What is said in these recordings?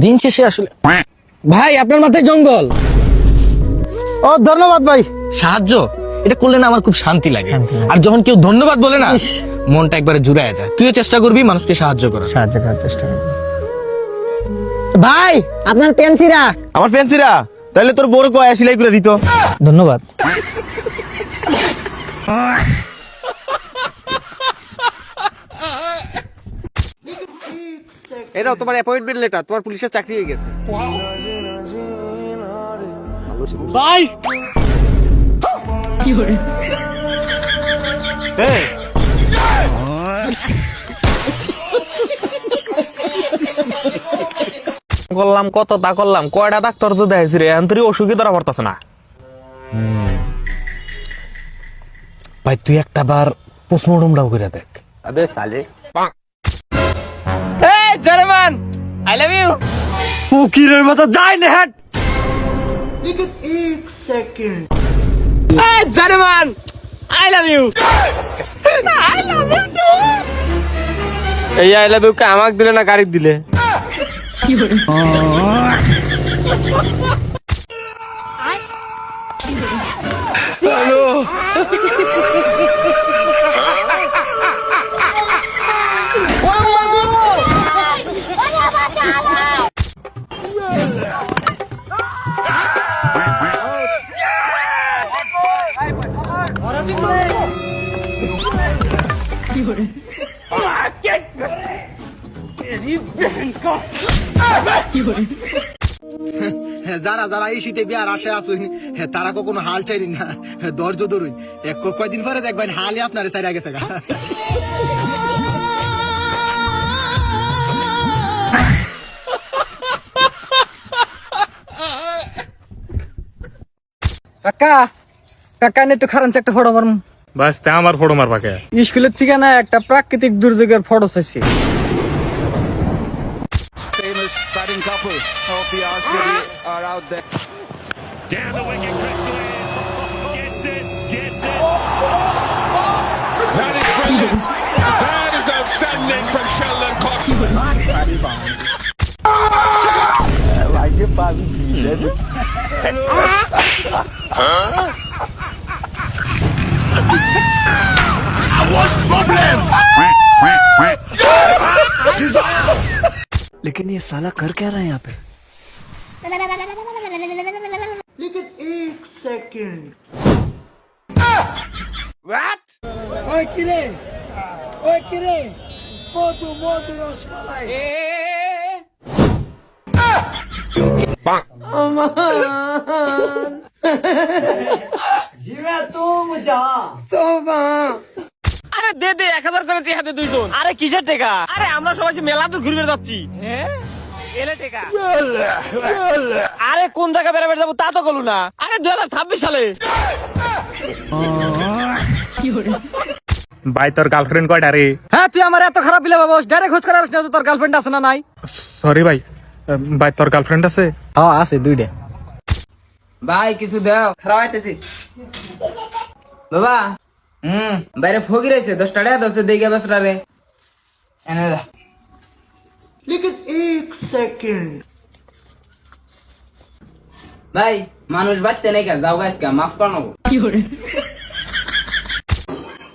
দিন শেষে আসলে ভাই আপনার মাথায় জঙ্গল। ও ধন্যবাদ ভাই। সাহায্য এটা করলে না আমার খুব শান্তি লাগে, আর যখন কেউ ধন্যবাদ বলে না মনটা একবারে জুড়ায় যায়। তুইও চেষ্টা করবি মানুষকে সাহায্য করার। চেষ্টা করব ভাই। আপনার পেন্সিরা। আমার পেন্সিরা তাহলে তোর বড় কয় সিলাই করে দিত। ধন্যবাদ। এটাও তোমার অ্যাপয়েন্টমেন্ট লেটার, তোমার পুলিশের চাকরি হয়ে গেছে। ভাই করলাম কত তা করলাম, কয়টা ডাক্তার তো দেখাইছি রে, এখন তোর অসুখই ধরা পড়তেছে না। ভাই তুই একটা বার পোস্টমর্টমটাও করে দেখ। আবে সালে এই জার্মান আই লাভ ইউ। ফকিরের মতো যাই না হেড। এই জার্মান আই লাভ ইউ। এই আই লাভ ইউ কে আমাকে দিলে না গাড়ি দিলে? যারা যারা এই শীতে বিয়ার আসে আসুন তারা কখনো হাল চাইরি না, ধৈর্য ধরুন। কয়দিন পরে দেখবেন হালই আপনার চাইরা গেছে। কাকা কাকা নে তো খারান একটা ফটো মারম। বাস তা আমার ফটো মারবা কে? স্কুলের থেকে না একটা প্রাকৃতিক দুর্যোগের ফটো চাইছি। Down the wicket, Christian gets it. That is brilliant. That is outstanding from Sheldon Cook. लेकिन ये साला कर क्या रहा है यहाँ पे? लेकिन एक सेकंड। ओए किरे मोतू रसमलाई। जीवा तुम जा আরে দে 1000 করে দিয়ে হাতে 200। আরে কিসের টাকা? আরে আমরা সবাই মেলা তো ঘুরবে যাচ্ছি। হ্যাঁ এলে টাকা। আরে কোন জায়গা বেড়াবে যাবো তা তো বলু না। আরে 2026 সালে। ভাই তোর গার্লফ্রেন্ড কয়টা রে? হ্যাঁ তুই আমার এত খারাপ বিলে বাবু, ডাইরেক্ট খোঁজ করার না তোর গার্লফ্রেন্ড আছে না নাই? সরি ভাই, ভাই তোর গার্লফ্রেন্ড আছে? হ্যাঁ আছে 2টা। ভাই কিছু দাও, খারাপ হইতেছি বাবা। বাইরে ফকির আছে 10 টাকা 10 দেইগা বেচরা রে। এনে দা। लेकिन एक सेकंड। ভাই মানুষ বাচ্চা নাই কা, যাও গাইস কা, মাফ কর নাও।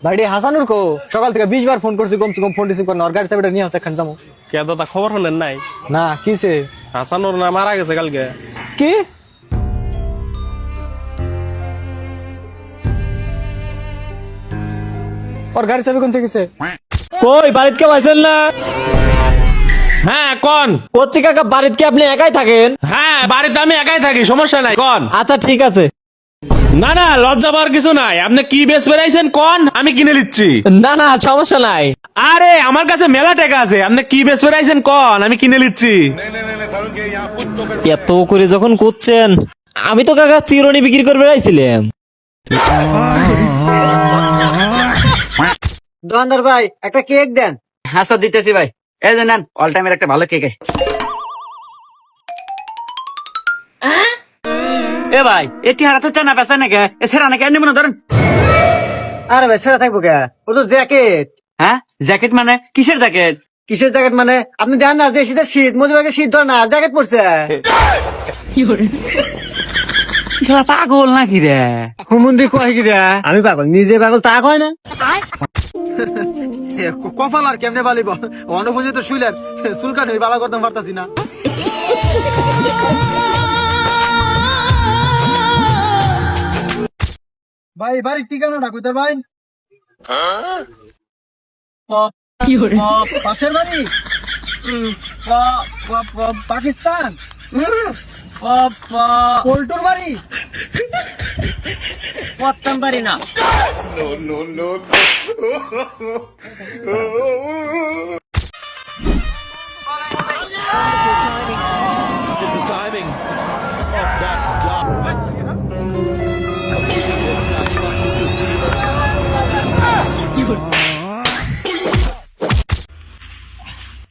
ভাইডি হাসানুর কো সকাল থেকে 20 বার ফোন করছি, কমসে কম ফোন রিসিভ করে না। আর গাড়ি চাবিটা নিয়ে আসে খান যাবো। কে দাদা খবর হলেন নাই? না কিসে? হাসানুর না মারা গেছে কালকে। কি? ওর গাড়ি চাবি কোন থেকে গেছে? কই বাড়িতে কেউ আছেন না? হ্যাঁ কোন? কচ্চি কাকা বাড়িতে কি আপনি একাই থাকেন? হ্যাঁ বাড়িতে আমি একাই থাকি, সমস্যা নাই কোন। আচ্ছা ঠিক আছে। না না লজ্জা পাওয়ার কিছু নাই, আপনি কি বেশ বেড়াইছেন কোন, আমি কিনে নিচ্ছি। না না সমস্যা নাই। আরে আমার কাছে মেলা টাকা আছে, আপনি কি বেশ বেড়াইছেন কোন, আমি কিনে নিচ্ছি। এত করে যখন করছেন, আমি তো কাকা চিরুনি বিক্রি করে বেড়াইছিলাম। দোকানদার ভাই একটা কেক দেন। হ্যাঁ স্যার দিতেছি ভাই। এই যে নেন, অল টাইমের একটা ভালো কেক। এ ভাই এটি হারাতে চান না পেছায় নাকি? এ সেরা নাকি? নিমন ধরেন। আরে ভাই ছেড়ে থাকবো কে, ও তো জ্যাকেট। হ্যাঁ জ্যাকেট মানে কিসের জ্যাকেট? কিসের জ্যাকেট মানে? আপনি জানেন না যে শীতের শীত, মজুরাকে শীত ধরে না, জ্যাকেট পরছে। শালা পাগল নাকি রে? হুমুন্দি কয় কি রে? আমি পাগল, নিজে পাগল তা কয় না। কপাল আর কেমনে বালিব, অনুপযুক্ত শুইলেন চুলকান হয়ে বালা করতে পারতাছি না। ভাই বাড়ির ঠিকানাটা কইতে ভাই? পাশের বাড়ি পাকিস্তান, পল্টুর বাড়ি পড়তাম পারি না। It's the timing of that dunk.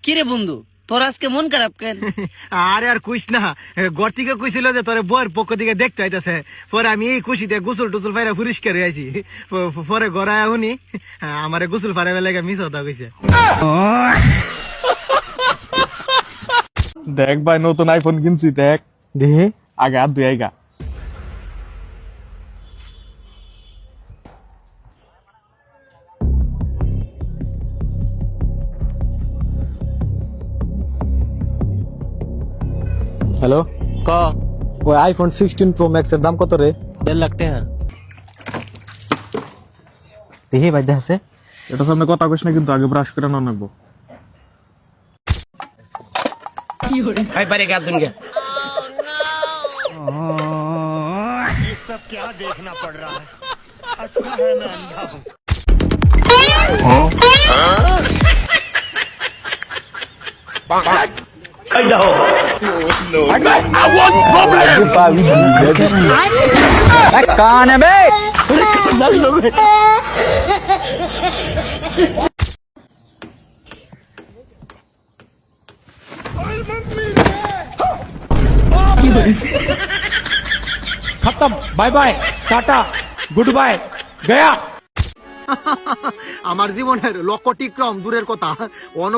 কিরে বন্ধু, তোর আজকে মন খারাপ কেন? আরে আর কইস না, ঘর থেকে কইছিল যে তোরে বউয়ের পক্ষ থেকে দেখতে হইতাছে। পরে আমি এই খুশিতে গোসল টুসল ফাইরা পরিষ্কার হয়ে আইছি। পরে ঘরে শুনি আমারে গোসল ফারাইবার লাগে মিস হতা কইছে। দেখ ভাই নতুন আইফোন কিনছি, দেখ দেখে আগে আর দুই আইগা। হ্যালো, ক ওই আইফোন 16 প্রো ম্যাক্স এর দাম কত রে? 1.5 লাখ টাকা। দেখি ভাই আছে। এটা সামনে কথা কইস না কিন্তু, আগে ব্রাশ করে নাকবো। ভাই পারে গাদ দুন গে। क्या देखना पड़ रहा है, अच्छा है मैं अंधा हूँ। কান বে খতম, bye bye, tata, good bye, Gaya. আমার জীবনের লক্ষ্য টিক্রম দূরের কথা,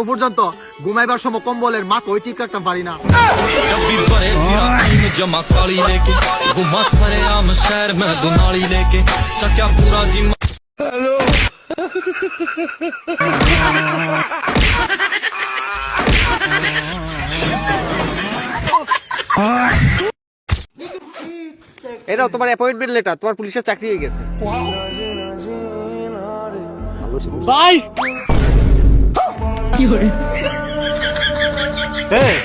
পর্যন্ত ঘুমাইবার সময় কম্বলের মাথায় ঠিক রাখতে পারি না। जमा काली लेके घुमा सरे आम शहर में दुनाली लेके चक्या पूरा जी। এটাও তোমার অ্যাপয়েন্টমেন্ট লেটার, তোমার পুলিশের চাকরি হয়ে গেছে। ভাই কি করে? এই